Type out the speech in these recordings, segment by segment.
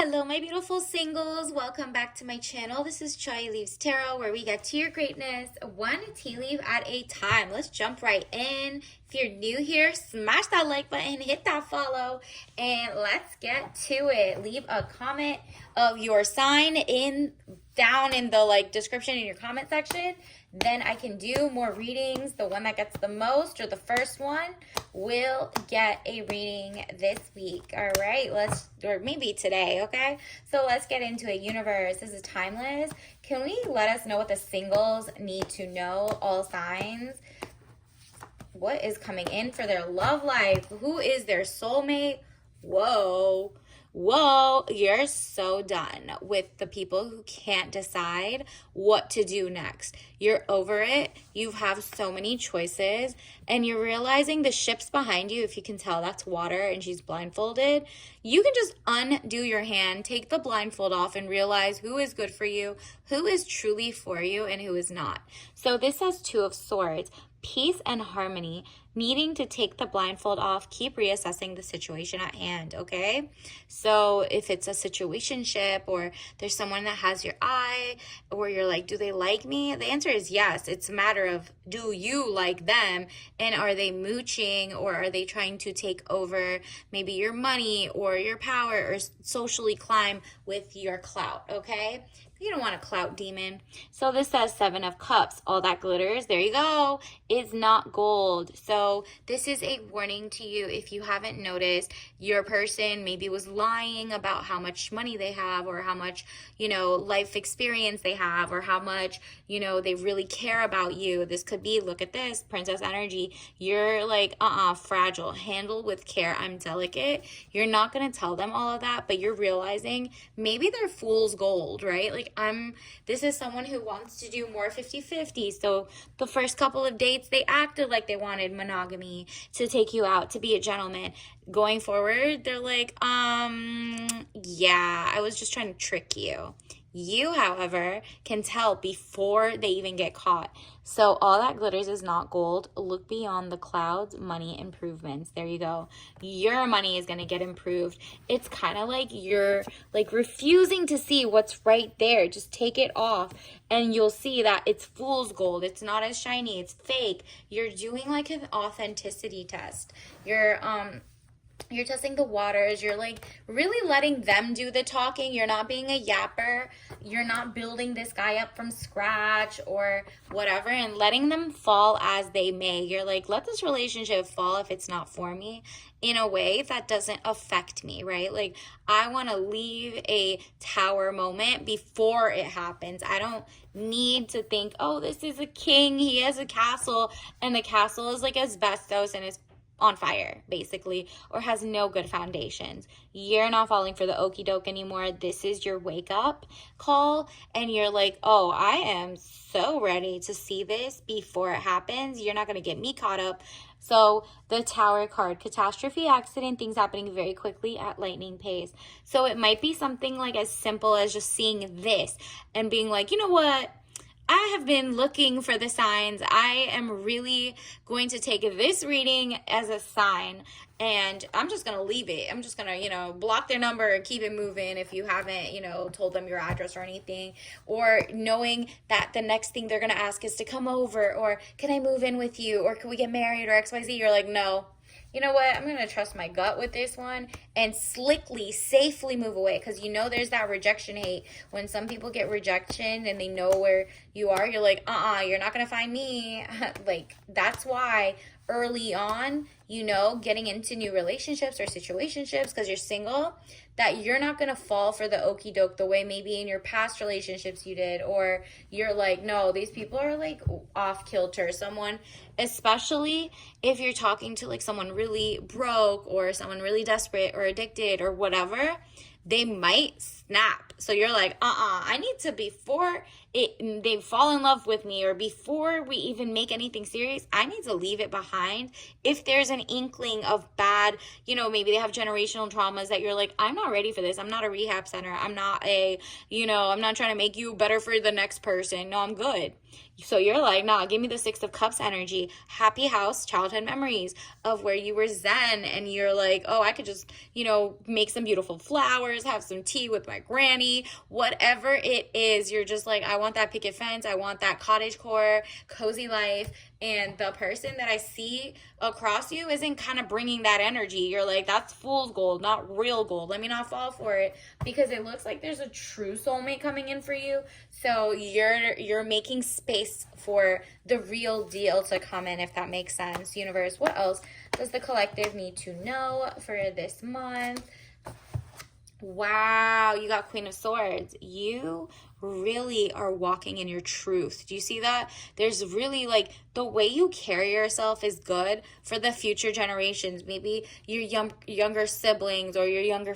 Hello, my beautiful singles. Welcome back to my channel. This is Chai Leaves Tarot, where we get to your greatness one tea leaf at a time. Let's jump right in. If you're new here, smash that like button, hit that follow, and let's get to it. Leave a comment of your sign down in the description in your comment section. Then I can do more readings. The one that gets the most, or the first one, will get a reading this week. All right, or maybe today, okay? So let's get into it. Universe, this is timeless. Can we let us know what the singles need to know? All signs. What is coming in for their love life? Who is their soulmate? Whoa. Whoa, you're so done with the people who can't decide what to do next. You're over it. You have so many choices, and you're realizing the ship's behind you. If you can tell, that's water, and she's blindfolded. You can just undo your hand, take the blindfold off, and realize who is good for you, who is truly for you, and who is not. So this has Two of Swords. Peace and harmony, needing to take the blindfold off, keep reassessing the situation at hand, okay? So if it's a situationship, or there's someone that has your eye, or you're like, do they like me? The answer is yes. It's a matter of, do you like them? And are they mooching, or are they trying to take over maybe your money or your power, or socially climb with your clout, okay? You don't want a clout demon. So this says Seven of Cups. All that glitters, there you go, is not gold. So this is a warning to you. If you haven't noticed, your person maybe was lying about how much money they have, or how much, life experience they have, or how much, they really care about you. This could be, look at this, princess energy. You're like, fragile. Handle with care. I'm delicate. You're not going to tell them all of that, but you're realizing maybe they're fool's gold, right? This is someone who wants to do more 50-50. So the first couple of dates, they acted like they wanted monogamy, to take you out, to be a gentleman. Going forward, they're like, yeah, I was just trying to trick you. You, however, can tell before they even get caught. So all that glitters is not gold. Look beyond the clouds. Money improvements. There you go. Your money is going to get improved. It's kind of like you're refusing to see what's right there. Just take it off, and you'll see that it's fool's gold. It's not as shiny. It's fake. You're doing like an authenticity test. You're testing the waters. You're really letting them do the talking. You're not being a yapper. You're not building this guy up from scratch or whatever, and letting them fall as they may. You're like, let this relationship fall if it's not for me, in a way that doesn't affect me, right? I want to leave a tower moment before it happens. I don't need to think, oh, this is a king. He has a castle, and the castle is like asbestos and it's on fire, basically, or has no good foundations. You're not falling for the okie doke anymore. This is your wake up call, and you're like, oh, I am so ready to see this before it happens. You're not going to get me caught up. So the Tower card, catastrophe, accident, things happening very quickly at lightning pace. So it might be something as simple as just seeing this and being like, you know what? I have been looking for the signs. I am really going to take this reading as a sign, and I'm just going to leave it. I'm just going to, block their number and keep it moving if you haven't, told them your address or anything. Or knowing that the next thing they're going to ask is to come over, or can I move in with you, or can we get married, or XYZ. You're like, no. You know what? I'm going to trust my gut with this one and slickly, safely move away, because there's that rejection hate. When some people get rejection and they know where you are, you're like, you're not going to find me. That's why early on, getting into new relationships or situationships, because you're single, that you're not going to fall for the okie doke the way maybe in your past relationships you did, or you're like, no, these people are off kilter. Someone, especially if you're talking to someone really broke, or someone really desperate or addicted or whatever, they might snap. So you're like, I need to, before they fall in love with me, or before we even make anything serious, I need to leave it behind. If there's an inkling of bad, maybe they have generational traumas that you're like, I'm not ready for this. I'm not a rehab center. I'm not I'm not trying to make you better for the next person. No, I'm good. So you're like, nah, give me the Six of Cups energy. Happy house, childhood memories of where you were zen, and you're like, oh, I could just, make some beautiful flowers, have some tea with my granny, whatever it is. You're just like, I want that picket fence. I want that cottagecore, cozy life. And the person that I see across you isn't kind of bringing that energy. You're like, that's fool's gold, not real gold. Let me not fall for it, because it looks like there's a true soulmate coming in for you. So you're making space for the real deal to come in, if that makes sense. Universe, what else does the collective need to know for this month? Wow, you got Queen of Swords. You really are walking in your truth. Do you see that? There's really like the way you carry yourself is good for the future generations. Maybe your younger siblings, or your younger,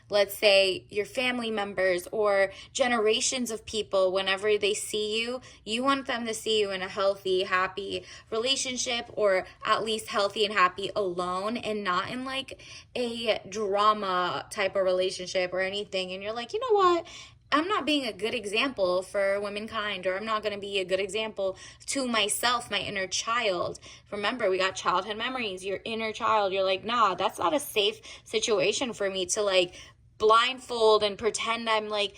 let's say your family members, or generations of people. Whenever they see you, you want them to see you in a healthy, happy relationship, or at least healthy and happy alone, and not in like a drama type of relationship or anything. And you're like, you know what? I'm not being a good example for womankind, or I'm not going to be a good example to myself, my inner child. Remember, we got childhood memories, your inner child. You're like, nah, that's not a safe situation for me to like blindfold and pretend I'm going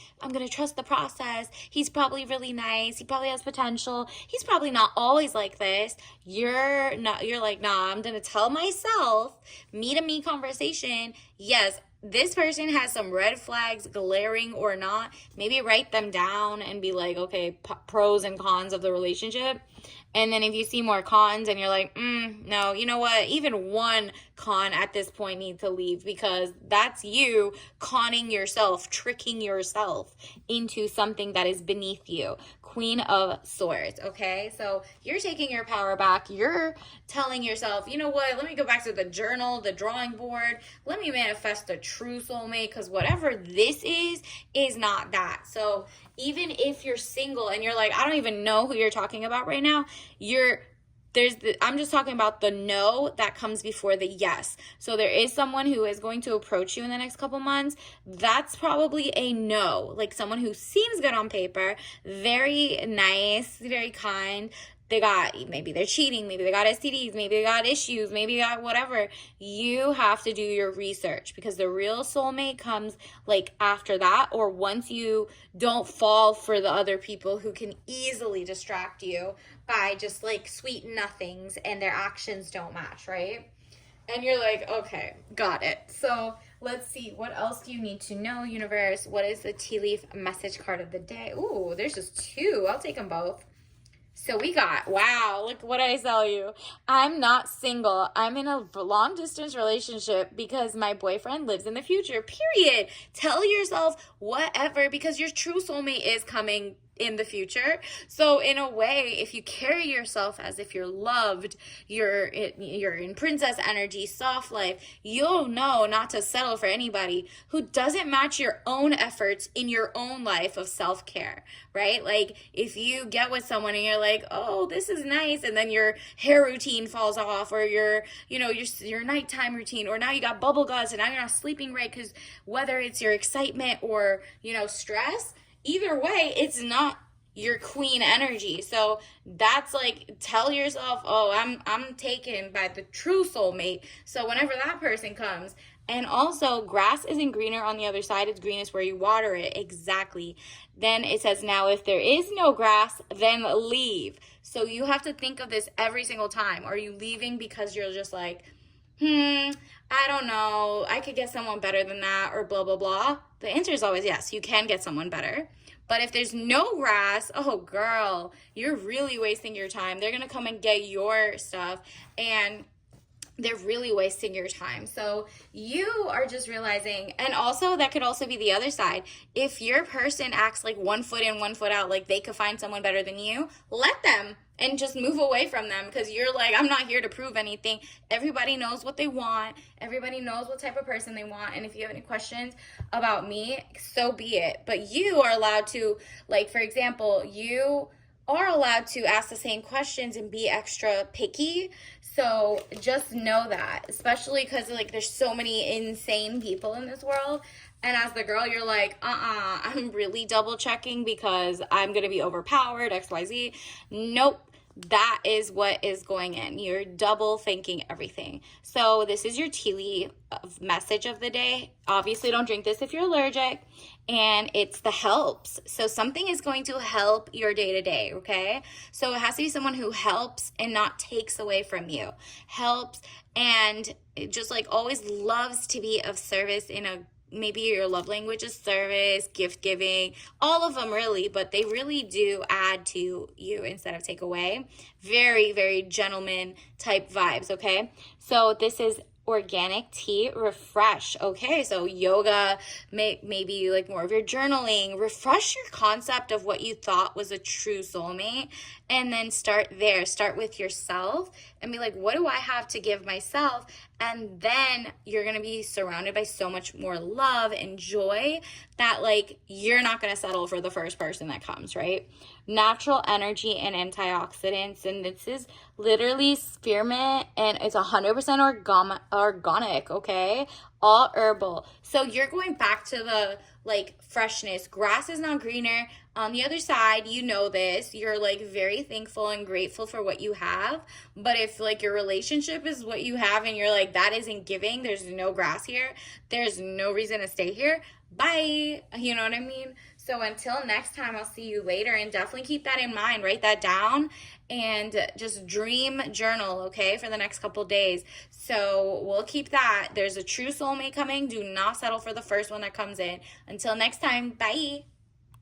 to trust the process. He's probably really nice. He probably has potential. He's probably not always like this. You're like, nah, I'm going to tell myself, me to me conversation. Yes, this person has some red flags, glaring or not. Maybe write them down and be like, okay, pros and cons of the relationship. And then if you see more cons and you're like, no, you know what? Even one con at this point needs to leave, because that's you conning yourself, tricking yourself into something that is beneath you. Queen of Swords, okay? So you're taking your power back. You're telling yourself, you know what? Let me go back to the journal, the drawing board. Let me manifest a true soulmate, because whatever this is not that. So even if you're single and you're like, I don't even know who you're talking about right now, I'm just talking about the no that comes before the yes. So there is someone who is going to approach you in the next couple months. That's probably a no. Like someone who seems good on paper, very nice, very kind. Maybe they're cheating, maybe they got STDs, maybe they got issues, maybe they got whatever. You have to do your research, because the real soulmate comes like after that, or once you don't fall for the other people who can easily distract you by just like sweet nothings and their actions don't match, right? And you're like, okay, got it. So let's see, what else do you need to know, universe? What is the tea leaf message card of the day? Ooh, there's just two. I'll take them both. So we got, wow, look what I tell you. I'm not single. I'm in a long distance relationship because my boyfriend lives in the future, period. Tell yourself whatever, because your true soulmate is coming in the future. So in a way, if you carry yourself as if you're loved, you're in princess energy, soft life, you'll know not to settle for anybody who doesn't match your own efforts in your own life of self-care, right? Like if you get with someone and you're like, oh, this is nice, and then your hair routine falls off, or your nighttime routine, or now you got bubble guts and now you're not sleeping right, because whether it's your excitement or stress, either way, it's not your queen energy. So that's like, tell yourself, oh, I'm taken by the true soulmate. So whenever that person comes, and also grass isn't greener on the other side, it's greenest where you water it. Exactly. Then it says, now if there is no grass, then leave. So you have to think of this every single time. Are you leaving because you're just like, I don't know, I could get someone better than that, or blah, blah, blah? The answer is always yes, you can get someone better. But if there's no grass, oh, girl, you're really wasting your time. They're going to come and get your stuff. And they're really wasting your time. So you are just realizing, and also that could also be the other side. If your person acts like 1 foot in, 1 foot out, like they could find someone better than you, let them and just move away from them, because you're like, I'm not here to prove anything. Everybody knows what they want. Everybody knows what type of person they want. And if you have any questions about me, so be it. But you are allowed to, like, for example, you are allowed to ask the same questions and be extra picky. So just know that, especially because like there's so many insane people in this world. And as the girl, you're like, I'm really double checking because I'm going to be overpowered, XYZ. Nope. That is what is going in. You're double thinking everything. So this is your tea leaf message of the day. Obviously, don't drink this if you're allergic. And it's the helps. So something is going to help your day to day, okay? So it has to be someone who helps and not takes away from you. Helps and just like always loves to be of service in a, maybe your love language is service, gift giving, all of them really, but they really do add to you instead of take away. Very, very gentleman type vibes, okay? So this is organic tea refresh. Okay, so yoga, maybe like more of your journaling, refresh your concept of what you thought was a true soulmate, and then start there. Start with yourself and be like, what do I have to give myself? And then you're going to be surrounded by so much more love and joy that like you're not going to settle for the first person that comes, right? Natural energy and antioxidants, and this is literally spearmint, and it's 100% organic, okay? All herbal. So you're going back to the like freshness. Grass is not greener. On the other side, you know this, you're like very thankful and grateful for what you have. But if like your relationship is what you have and you're like, that isn't giving, there's no grass here, there's no reason to stay here, bye. You know what I mean? So until next time, I'll see you later, and definitely keep that in mind. Write that down and just dream journal, okay, for the next couple days. So we'll keep that. There's a true soulmate coming. Do not settle for the first one that comes in. Until next time, bye.